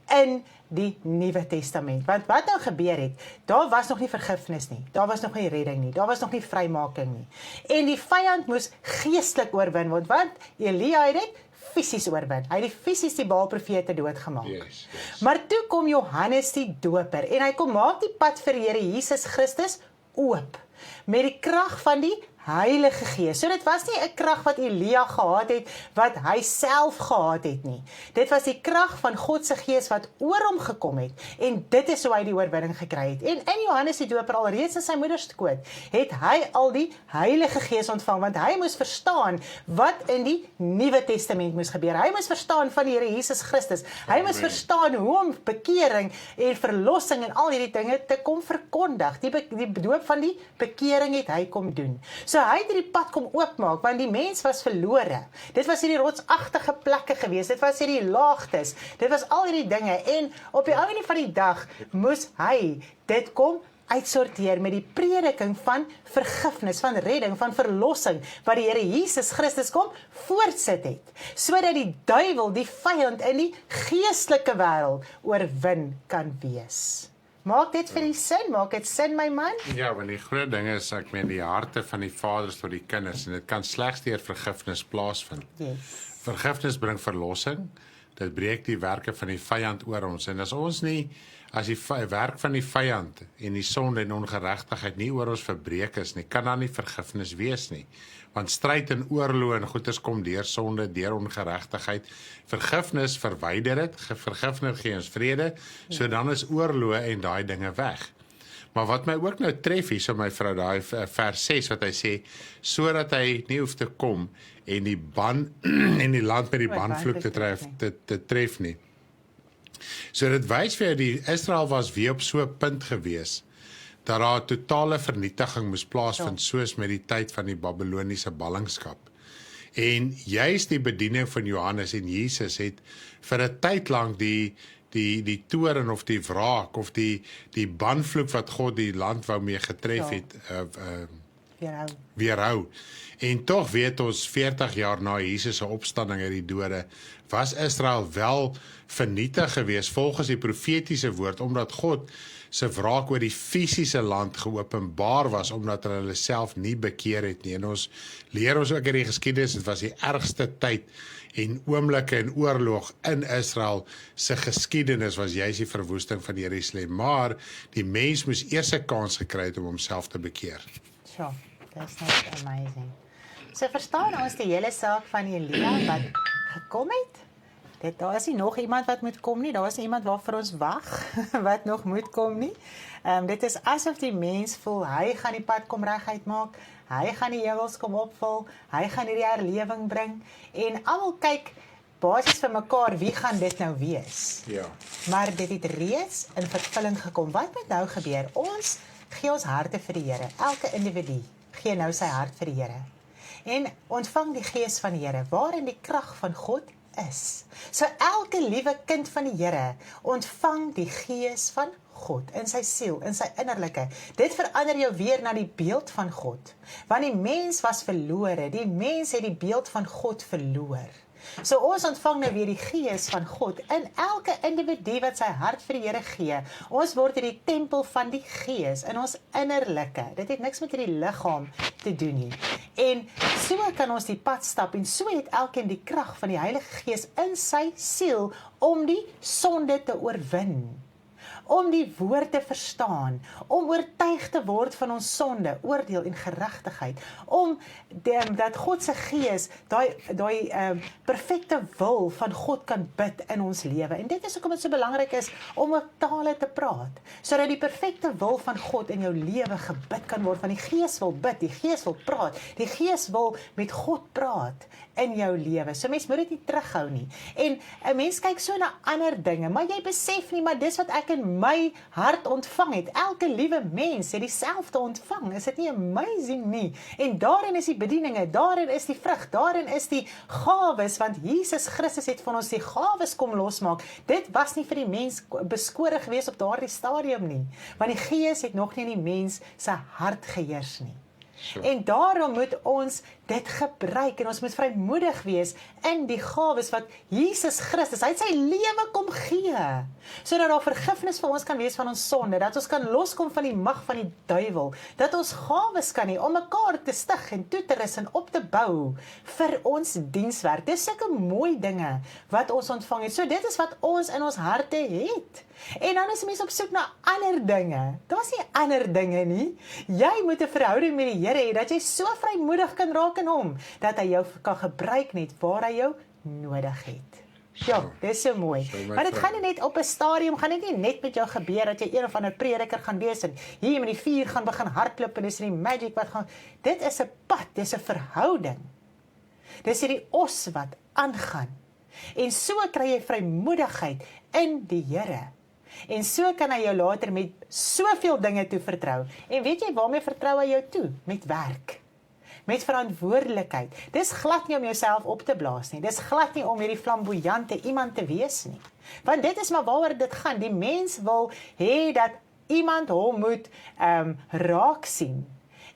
in die Nuwe Testament. Want wat nou gebeur het, daar was nog nie vergifnis nie, daar was nog nie redding nie, daar was nog nie vrymaking nie. En die vyand moes geestelik oorwin word, want Elia het dit fisies oorwin. Hy het fisies die Baal profete doodgemaak. Yes. Maar toe kom Johannes die Doper, en hy kom maak die pad vir die Here Jesus Christus oop, met die krag van die Heilige Gees. So dit was nie 'n krag wat Elia gehad het, wat hy self gehad het nie. Dit was die krag van God se Gees wat oor hom gekom het, en dit is hoe hy die oorwinning gekry het. En in Johannes die Doper, al reeds in sy moeder se skoot, het hy al die Heilige Gees ontvang, want hy moes verstaan wat in die Nuwe Testament moes gebeur. Hy moes verstaan van die Here Jesus Christus. Hy moes verstaan hoe om bekering en verlossing en al hierdie dinge te kom verkondig. Die doop van die bekering het hy kom doen. So hy het hierdie pad kom oopmaak, want die mens was verlore. Dit was hierdie rotsagtige plekke gewees, dit was hierdie laagtes, dit was al hierdie dinge, en op die einde van die dag moes hy dit kom uitsorteer met die prediking van vergifnis, van redding, van verlossing, wat die Here Jesus Christus kom voortsit het, sodat die duiwel, die vyand in die geestelike wêreld oorwin kan wees. Maak dit vir die sin? Maak dit sin, my man? Ja, want die groot ding is, ek meen, die harte van die vaders tot die kinders, en dit kan slegs deur vergifnis plaasvind. Yes. Vergifnis bring verlossing, dit breek die werke van die vyand oor ons, en as ons nie, as die werk van die vyand en die sonde en ongeregtigheid nie oor ons verbreek is nie, kan daar nie vergifnis wees nie. Want stryd en oorlog en goeters kom deur sonde, deur ongeregtigheid. Vergifnis verwyder dit, vergifnis gee ons vrede, so dan is oorlog en daai dinge weg. Maar wat my ook nou tref hier, so my vrou, daai vers 6 wat hy sê, sodat hy nie hoef te kom en die ban en die land met die banvloek te tref nie. So dit wys vir die Israel was weer op so 'n punt gewees dat daar 'n totale vernietiging moes plaasvind, soos met die tyd van die Babiloniese ballingskap. En juist die bediening van Johannes en Jesus het vir 'n tyd lank die toren of die wraak of die banvloek wat God die land wou mee getref het, weerhou. En tog weet ons 40 jaar na Jesus se opstanding uit die dode, was Israel wel vernietig geweest volgens die profetiese woord, omdat God se wraak oor die fisiese land geopenbaar was, omdat hulle self nie bekeer het nie. En ons leer ons ook in die geskiedenis, dit was die ergste tyd en oomblikke en oorlog in Israel se geskiedenis, was juist die verwoesting van Jerusalem. Maar die mens moes eers 'n kans gekry het om homself te bekeer. Sure, that's not amazing. So verstaan ons die hele saak van Elia wat gekom het? Daar is nie nog iemand wat moet kom nie, daar is nie iemand waarvoor ons wag, wat nog moet kom nie. Dit is asof die mens voel, hy gaan die pad kom reguit maak, hy gaan die heuwels kom opvul, hy gaan hierdie herlewing bring, en almal kyk basies vir mekaar, wie gaan dit nou wees? Ja. Maar dit het reeds in vervulling gekom. Wat moet nou gebeur? Ons gee ons harte vir die Here. Elke individu gee nou sy hart vir die Here. En ontvang die Gees van die Here, waarin die krag van God is. So elke liewe kind van die Here ontvang die Gees van God in sy siel, in sy innerlike. Dit verander jou weer na die beeld van God. Want die mens was verlore, die mens het die beeld van God verloor. So ons ontvang nou weer die Gees van God in elke individu wat sy hart vir die Here gee. Ons word die tempel van die Gees in ons innerlike. Dit het niks met hierdie liggaam te doen nie. En so kan ons die pad stap, en so het elkeen die krag van die Heilige Gees in sy siel om die sonde te oorwin, om die woord te verstaan, om oortuig te word van ons sonde, oordeel en geregtigheid, om dat God se Gees daai perfekte wil van God kan bid in ons lewe. En dit is hoekom dit so belangrik is om op tale te praat, sodat die perfekte wil van God in jou lewe gebid kan word, want die Gees wil bid, die Gees wil praat, die Gees wil met God praat in jou lewe. So mens moet dit nie terughou nie. En 'n mens kyk so na ander dinge, maar jy besef nie, maar dis wat ek in my hart ontvang het. Elke liewe mens het dieselfde ontvang. Is dit nie amazing nie? En daarin is die bedieninge, daarin is die vrug, daarin is die gawes, want Jesus Christus het van ons die gawes kom losmaak. Dit was nie vir die mens beskore gewees op daardie stadium nie, want die Gees het nog nie in die mens se hart geheers nie. Sure. En daarom moet ons dit gebruik, en ons moet vrymoedig wees in die gawes wat Jesus Christus, hy het sy lewe kom gee, sodat daar vergifnis vir ons kan wees van ons sonde, dat ons kan loskom van die mag van die duiwel, dat ons gawes kan hê om mekaar te stig en toe te rus en op te bou vir ons dienswerk. Dis sulke mooi dinge wat ons ontvang het. So dit is wat ons in ons harte het. En dan is mense op soek na ander dinge. Daar's nie ander dinge nie. Jy moet 'n verhouding met die Here hê, dat jy so vrymoedig kan raak in hom, dat hy jou kan gebruik net waar hy jou nodig het. Ja, dis so mooi. Maar dit gaan nie net op 'n stadium, gaan dit nie net met jou gebeur, dat jy een of ander prediker gaan wees, en hier met die vuur gaan begin hardloop, en dis die magic wat gaan, dit is 'n pad, dis 'n verhouding. Dis hierdie os wat aangaan. En so kry jy vrymoedigheid in die Here. En so kan hy jou later met soveel dinge toe vertrou. En weet jy waarmee vertrou hy jou toe? Met werk. Met verantwoordelikheid. Dis glad nie om jouself op te blaas nie. Dis glad nie om hierdie flamboyante iemand te wees nie. Want dit is maar waaroor dit gaan. Die mens wil hê dat iemand hom moet raak sien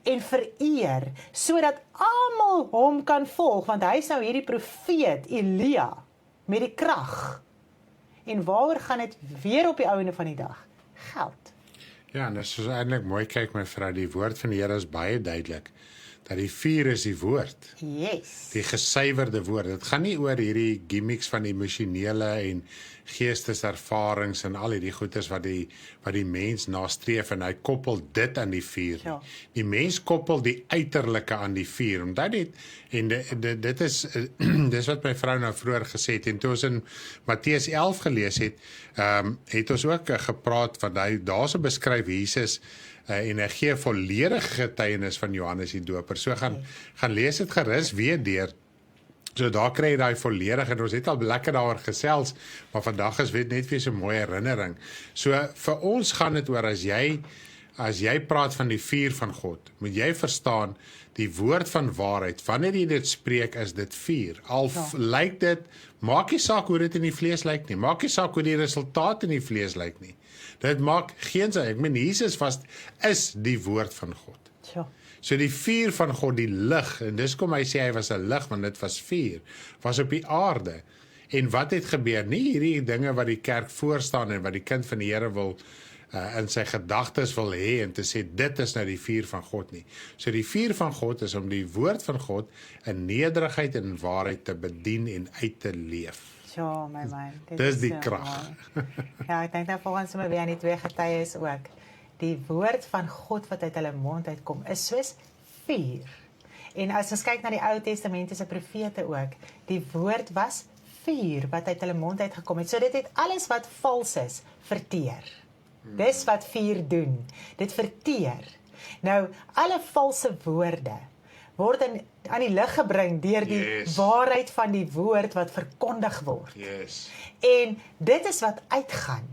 en vereer, sodat almal hom kan volg, want hy is nou hierdie profeet Elia met die krag. En waaroor gaan dit weer op die einde van die dag? Geld. Ja, en dis eintlik mooi, kyk my vrou, die woord van die Here is baie duidelik, dat die vuur is die woord. Yes. Die gesuiwerde woord. Dit gaan nie oor hierdie gimmicks van emosionele en geesteservarings en al hierdie goeders wat die mens nastreef, en hy koppel dit aan die vuur. Ja. Die mens koppel die uiterlike aan die vuur. Omdat dit is dis wat my vrou nou vroeër gesê het, en toe ons in Matteus 11 gelees het, het ons ook gepraat van daar's 'n beskryf Jesus en hy gee volledige getuienis van Johannes die Doper. So gaan lees dit gerus weer deur. So daar kry jy daai volledig, en ons het al lekker daaroor gesels, maar vandag is net weer so 'n mooi herinnering. So vir ons gaan dit oor, as jy praat van die vuur van God, moet jy verstaan die woord van waarheid. Wanneer jy dit spreek, is dit vuur. Al lyk dit, maak nie saak hoe dit in die vlees lyk nie. Maak nie saak hoe die resultaat in die vlees lyk nie. Dit maak geen saak. Ek meen Jesus is die woord van God. Ja. So die vuur van God, die lig, en dis kom hy sê hy was 'n lig, want dit was vuur, was op die aarde. En wat het gebeur? Nie hierdie dinge wat die kerk voorstaan en wat die kind van die Here wil in sy gedagtes wil hê, en te sê dit is nou die vuur van God nie. So die vuur van God is om die woord van God in nederigheid en waarheid te bedien en uit te leef. Ja, my man. Dis die so krag. mooi. Ja, ek dink nou volgens my weer aan die twee getuies ook. Die woord van God wat uit hulle mond uitkom is soos vuur. En as ons kyk na die Ou Testamentiese profete ook, die woord was vuur wat uit hulle mond uitgekom het. So dit het alles wat vals is verteer. Dis wat vuur doen. Dit verteer. Nou, alle valse woorde word aan die lig gebring deur die waarheid van die woord wat verkondig word. Yes. En dit is wat uitgaan.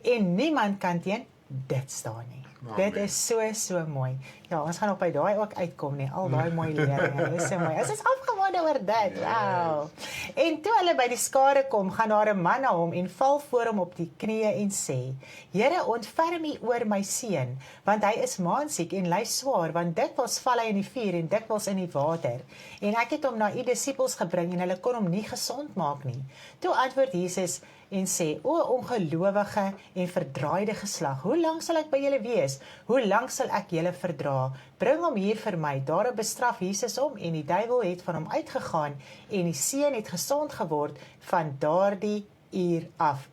En niemand kan teen dit staan nie. Dit is so mooi. Ja, ons gaan op by daai ook uitkom nie. Al daai mooi leringe. Dis so mooi. Ons is opgewonde oor dit. Wow. En toe hulle by die skare kom, gaan daar 'n man na hom en val voor hom op die knieë en sê: "Here, ontferm U oor my seun, want hy is maansiek en ly swaar, want dikwels val hy in die vuur en dikwels in die water. En ek het hom na U disippels gebring en hulle kon hom nie gesond maak nie." Toe antwoord Jesus en sê: "O ongelowige en verdraaide geslag, hoe lank sal ek by julle wees? Hoe lank sal ek julle verdra? Bring hom hier vir my." Daarop bestraf Jesus hom, en die duiwel het van hom uitgegaan, en die seun het gesond geword van daardie uur af.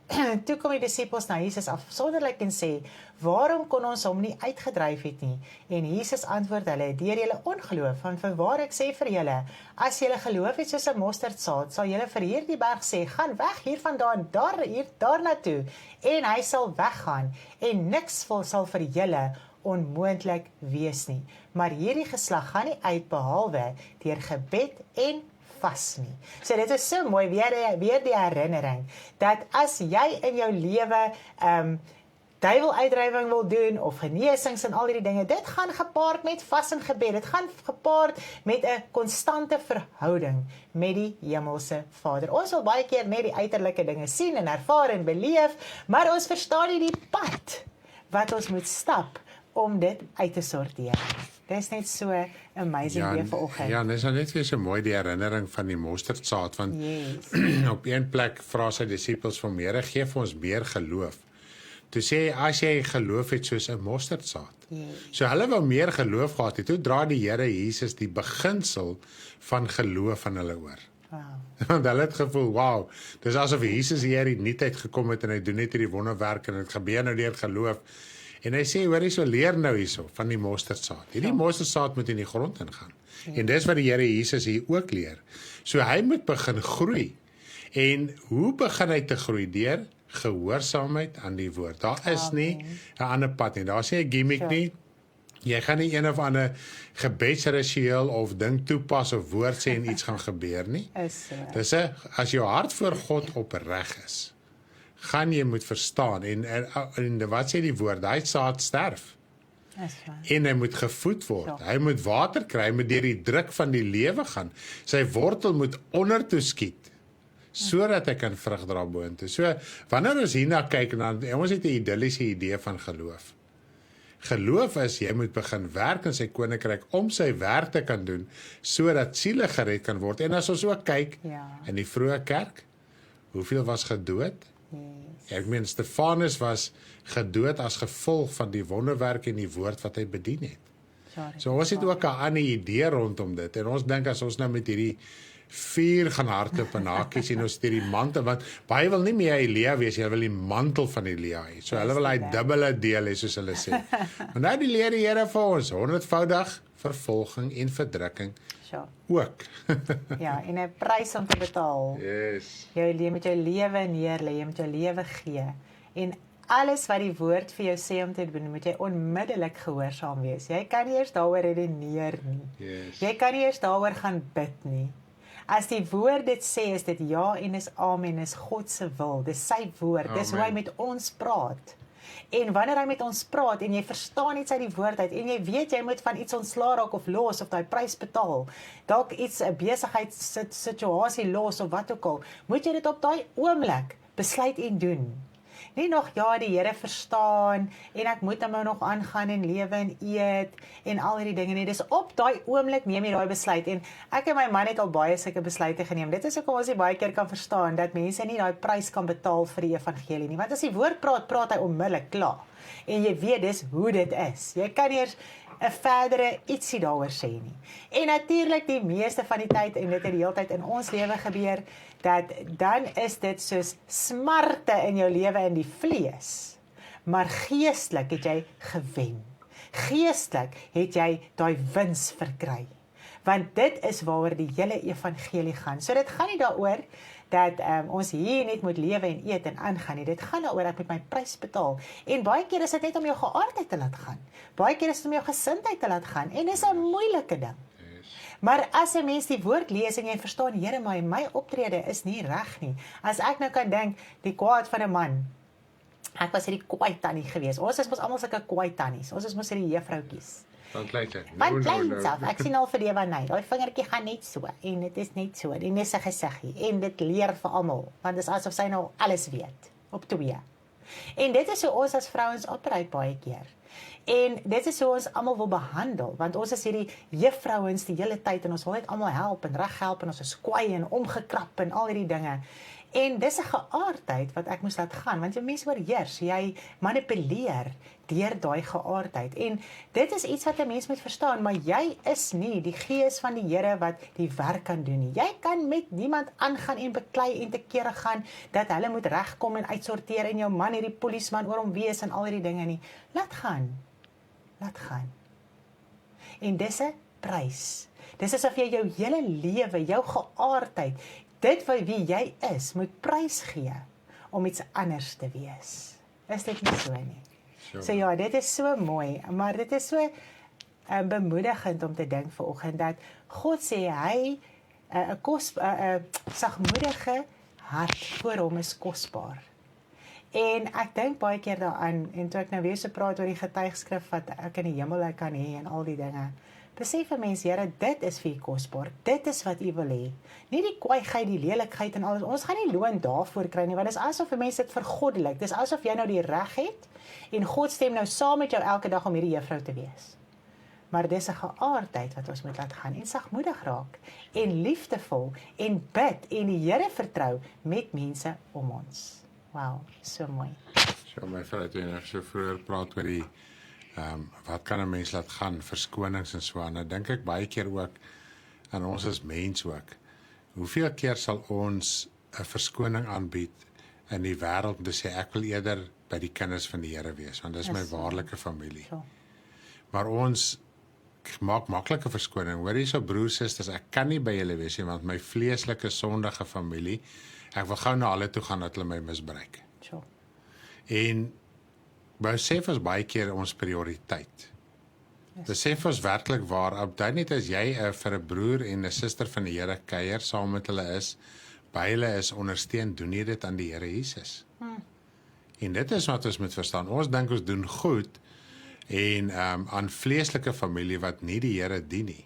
Toe kom die disippels na Jesus afsonderlik en sê: "Waarom kon ons hom nie uitgedryf het nie?" En Jesus antwoord hulle: "Deur julle ongeloof, want voorwaar ek sê vir julle, as julle geloof het soos 'n mosterdsaad, sal julle vir hierdie berg sê: gaan weg hiervandaan, daarna toe, en hy sal weggaan, en niks sal vir julle onmoontlik wees nie. Maar hierdie geslag gaan nie uit behalwe deur gebed en vas nie." So dit is so mooi, weer die herinnering, dat as jy in jou lewe duiweluitdrywing wil doen, of genesings en al hierdie dinge, dit gaan gepaard met vas en gebed, dit gaan gepaard met 'n konstante verhouding met die hemelse Vader. Ons wil baie keer net die uiterlike dinge sien en ervaar en beleef, maar ons verstaan nie die pad wat ons moet stap om dit uit te sorteer. Dit is net so amazing weer vanoggend. Ja, dit is net weer so mooi die herinnering van die mosterdsaad, want op een plek vra sy disippels van Here, gee vir ons meer geloof. Toe sê hy, as jy geloof het soos 'n mosterdsaad. So hulle wou meer geloof gehad het. Toe dra die Here Jesus die beginsel van geloof van hulle oor. Want hulle het gevoel, wow, dis asof Jesus hier die nuutheid gekom het en hy doen net hierdie wonderwerk en dit gebeur nou deur geloof. En hy sê, hoor hierso, leer nou hierso van die mosterdsaad. Hierdie mosterdsaad moet in die grond ingaan. En dis wat die Here Jesus hier ook leer. So hy moet begin groei. En hoe begin hy te groei? Deur gehoorsaamheid aan die woord. Daar is nie 'n ander pad nie. Daar is nie 'n gimmick nie. Jy gaan nie een of ander gebedsritueel of ding toepas of woord sê en iets gaan gebeur nie. Is so. Dis as jou hart voor God opreg is, gaan jy moet verstaan en wat sê die woord? Hy saad sterf. En hy moet gevoed word. Hy moet water kry, hy moet deur die druk van die lewe gaan. Sy wortel moet ondertoe skiet sodat hy kan vrug dra boontoe. So wanneer ons hierna kyk, dan ons het 'n idilliese idee van geloof. Geloof is jy moet begin werk in sy koninkryk om sy werk te kan doen sodat siele gered kan word. En as ons ook kyk in die vroeë kerk, hoeveel was gedood? Ek meen Stefanus was gedood as gevolg van die wonderwerk en die woord wat hy bedien het. So ons het ook 'n ander idee rondom dit en ons dink as ons nou met hierdie vuur gaan hardloop en hakies en ons het hierdie mantel, want baie wil nie meer Elia wees, jy wil die mantel van Elia hê. So hulle wil hy dubbele deel hê soos hulle sê. Maar nou die leer die Here vir ons 100voudig vervolging en verdrukking ook. Ja, en 'n prys om te betaal. Yes. Jy moet jou lewe neerlê, jy moet jou lewe gee. En alles wat die woord vir jou sê om te doen, moet jy onmiddellik gehoorsaam wees. Jy kan nie eers daaroor redeneer nie. Yes. Jy kan nie eers daaroor gaan bid nie. As die woord dit sê, is dit ja en is amen, is God se wil, dis sy woord, dis hoe hy met ons praat. En wanneer hy met ons praat en jy verstaan iets uit die woord uit en jy weet jy moet van iets ontslaa raak of los of daai prys betaal, dalk iets 'n besigheidssituasie los of wat ook al, moet jy dit op daai oomblik besluit en doen. Nie nog die Here verstaan en ek moet nou nog aangaan en lewe en eet en al hierdie dinge nie. Dis op daai oomblik neem jy daai besluit en ek en my man het al baie sulke besluite geneem. Dit is hoekom ons baie keer kan verstaan dat mense nie daai prys kan betaal vir die evangelie nie. Want as die woord praat, praat hy onmiddellik klaar. En jy weet dis hoe dit is. Jy kan eers 'n verdere ietsie daaroor sê nie. En natuurlik die meeste van die tyd en dit het die hele tyd in ons lewe gebeur dat dan is dit soos smarte in jou lewe in die vlees. Maar geestelik het jy gewen. Geestelik het jy daai wins verkry. Want dit is waaroor die hele evangelie gaan. So dit gaan nie daaroor dat ons hier net moet lewe en eet en aangaan nie. Dit gaan daaroor ek moet my prys betaal. En baie keer is dit net om jou geaardheid te laat gaan. Baie keer is dit om jou gesindheid te laat gaan. En dis 'n moeilike ding. Maar as 'n mens die woord lees en jy verstaan, Here, my optrede is nie reg nie. As ek nou kan dink, die kwaad van 'n man. Ek was hierdie kwaai tannie gewees. Ons is mos almal sulke kwaai tannies. Ons is mos hierdie juffroutjies. Van kleins af. Ek sien al vir die van daai vingertjie gaan net so en dit is net so. En dis 'n gesiggie en dit leer vir almal, want dit is asof sy nou alles weet op 2. En dit is hoe ons as vrouens operate baie keer. En dit is hoe ons almal wil behandel, want ons is hierdie juffrouens die hele tyd en ons wil net almal help en reghelp en ons is kwaai en omgekrap en al hierdie dinge. En dis 'n geaardheid wat ek moes laat gaan, want jy mens oorheers, jy manipuleer deur daai geaardheid. En dit is iets wat 'n mens moet verstaan, maar jy is nie die gees van die Here wat die werk kan doen nie. Jy kan met niemand aangaan en beklei en te kere gaan dat hulle moet regkom en uitsorteer en jou man hierdie polisieman oor hom wees en al hierdie dinge nie. Laat gaan. Laat gaan. En dis 'n prys. Dis asof jy jou hele lewe, jou geaardheid, dit wat wie jy is, moet prys gee om iets anders te wees. Is dit nie so nie? So ja, dit is so mooi, maar dit is so bemoedigend om te dink vanoggend dat God sê hy 'n sagmoedige hart voor hom is kosbaar. En ek dink baie keer daaraan en toe ek nou weer so praat oor die getuigskrif wat ek in die hemel kan hê en al die dinge. Besef 'n mens, Here, dit is vir U kosbaar. Dit is wat U wil hê. Nie die kwaaiheid, die lelikheid en alles. Ons gaan nie loon daarvoor kry nie, want dit is asof 'n mens dit vergoddelik. Dis asof jy nou die reg het en God stem nou saam met jou elke dag om hierdie juffrou te wees. Maar dis 'n geaardheid wat ons moet laat gaan en sagmoedig raak en liefdevol en bid en die Here vertrou met mense om ons. Wow, so mooi. So my vrou het nou so vroeër praat oor die wat kan 'n mens laat gaan, verskonings en so aan. Nou dink ek baie keer ook aan ons as mens ook. hoeveel keer sal ons 'n verskoning aanbied in die wêreld om te sê ek wil eerder by die kinders van die Here wees, want dis my waarlike familie. So. Maar ons maak maklike verskoning. Hoor hierso broers, susters, ek kan nie by julle wees nie, want my vleeslike sondige familie, ek wil gou na hulle toe gaan dat hulle my misbruik. So. En besef ons baie keer ons prioriteit. Besef ons werklik waar, onthou net as jy vir 'n broer en 'n suster van die Here kuier, saam met hulle is, by hulle is ondersteun, doen jy dit aan die Here Jesus. En dit is wat ons moet verstaan. Ons dink ons doen goed en aan vleeslike familie wat nie die Here dien nie.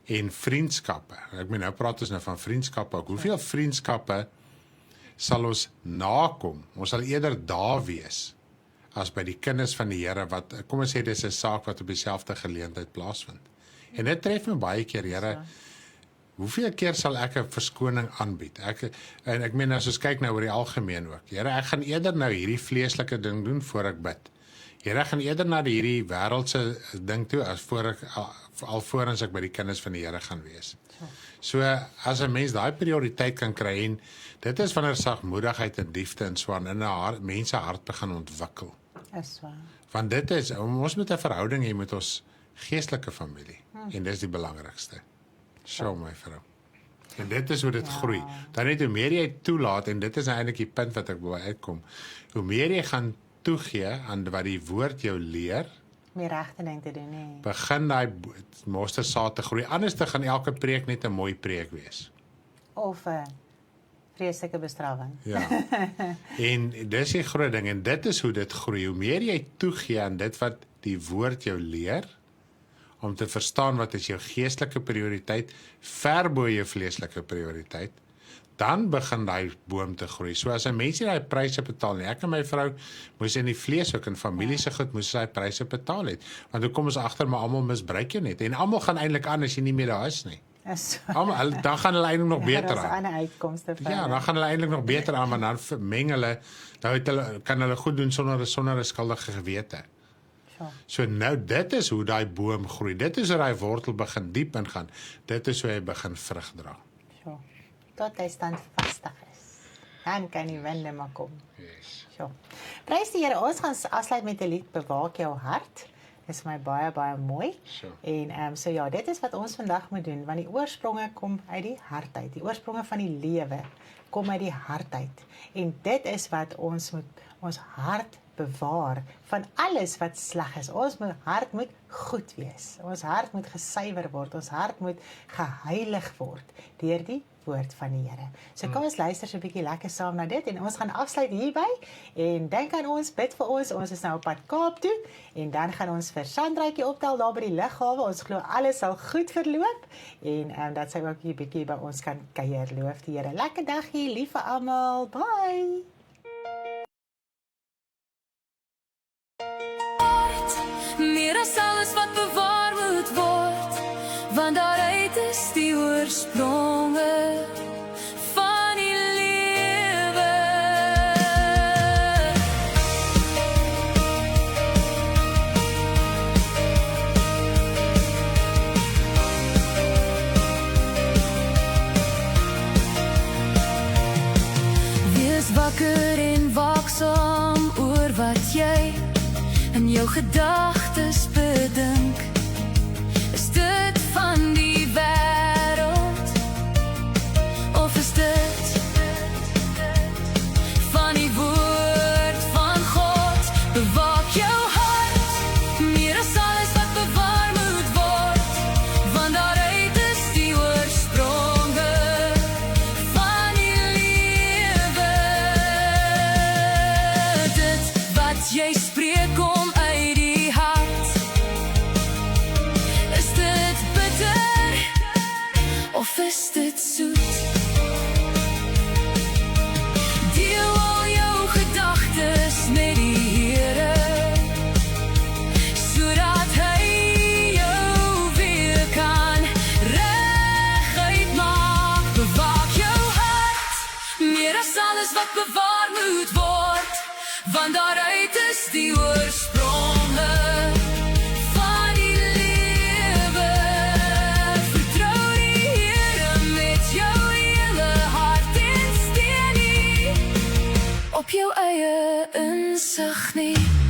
En vriendskappe. Ek meen nou praat ons nou van vriendskappe ook. Hoeveel vriendskappe sal ons nakom? Ons sal eerder daar wees as by die kinders van die Here wat, kom ons sê dis 'n saak wat op dieselfde geleentheid plaasvind. En dit tref my baie keer, Here, hoeveel keer sal ek 'n verskoning aanbied? Ek meen as ons kyk nou oor die algemeen ook. Here, ek gaan eerder nou hierdie vleeslike ding doen voor ek bid. Here, ek gaan eerder na hierdie wêreldse ding toe as voor ek alvorens ek by die kinders van die Here gaan wees. So as 'n mens daai prioriteit kan kry en dit is wanneer sagmoedigheid en liefde en so aan in 'n mens se hart begin ontwikkel. Is waar. Want dit is, ons moet 'n verhouding hê met ons geestelike familie. En dis die belangrikste. So my vrou. En dit is hoe dit groei. Dan net hoe meer jy toelaat, en dit is eintlik die punt wat ek wil uitkom, hoe meer jy gaan toegee aan wat die woord jou leer, Meer regte ding te doen, nee. begin daai mosterdsaad te groei. Anders te gaan elke preek net 'n mooi preek wees. Of 'n vreeslike bestraffing. Ja. En dis die groot ding en dit is hoe dit groei. Hoe meer jy toegee aan dit wat die woord jou leer, om te verstaan wat is jou geestelike prioriteit, ver bo jou vleeslike prioriteit, dan begin daai boom te groei. So as 'n mens nie daai pryse betaal nie, ek en my vrou moes in die vlees ook in familie se goed moes daai pryse betaal het. Want hoe kom ons agter maar almal misbruik jou net en almal gaan eintlik aan as jy nie meer daar is nie. Is Dan gaan hulle eintlik nog beter Daar's aan. ander uitkomste vir Ja, dan gaan hulle eintlik nog beter aan, want dan vermeng hulle, kan hulle goed doen sonder 'n skuldige gewete. So nou, dit is hoe daai boom groei. Dit is hoe daai wortel begin diep ingaan. Dit is hoe hy begin vrug dra. So. Tot hy standvastig is. Dan kan die winde maar kom. Yes. So. Prys die Here. Ons gaan afsluit met 'n lied, Bewaak jou hart. Dis vir my baie, baie mooi. So. En so ja, dit is wat ons vandag moet doen, want die oorspronge kom uit die hart uit. Die oorspronge van die lewe kom uit die hart uit. En dit is wat ons moet, ons hart bewaar van alles wat sleg is. Ons hart moet goed wees. Ons hart moet gesuiwer word. Ons hart moet geheilig word deur die woord van die Here. So kom ons luister so 'n bietjie lekker saam na dit en ons gaan afsluit hierby en dink aan ons, bid vir ons. Ons is nou op pad Kaap toe en dan gaan ons vir Sandraitjie optel daar by die lughawe. Ons glo alles sal goed verloop en dat sy ook 'n bietjie by ons kan kuier. Loof die Here. Lekker dagie, lief vir almal. Bye. Meer as alles wat bewaar moet word, want daaruit is die oorspronge van die lewe. Wees wakker en waaksaam oor wat jy in jou gedagtes bedink. Is dit van die wêreld of is dit van die woord van God? Bewaak jou hart, meer as alles wat bewaar moet word, want daaruit is die oorspronge van die lewe. Dit wat jy spreek kom uit die hart. Is dit bitter of is dit soet? Deel al jou gedagtes met die Here, sodat hy jou weer kan reguit maak. Bewaak jou hart, meer as alles wat bewaar moet word, want daaruit is die oorsprong op jou eie insig nie.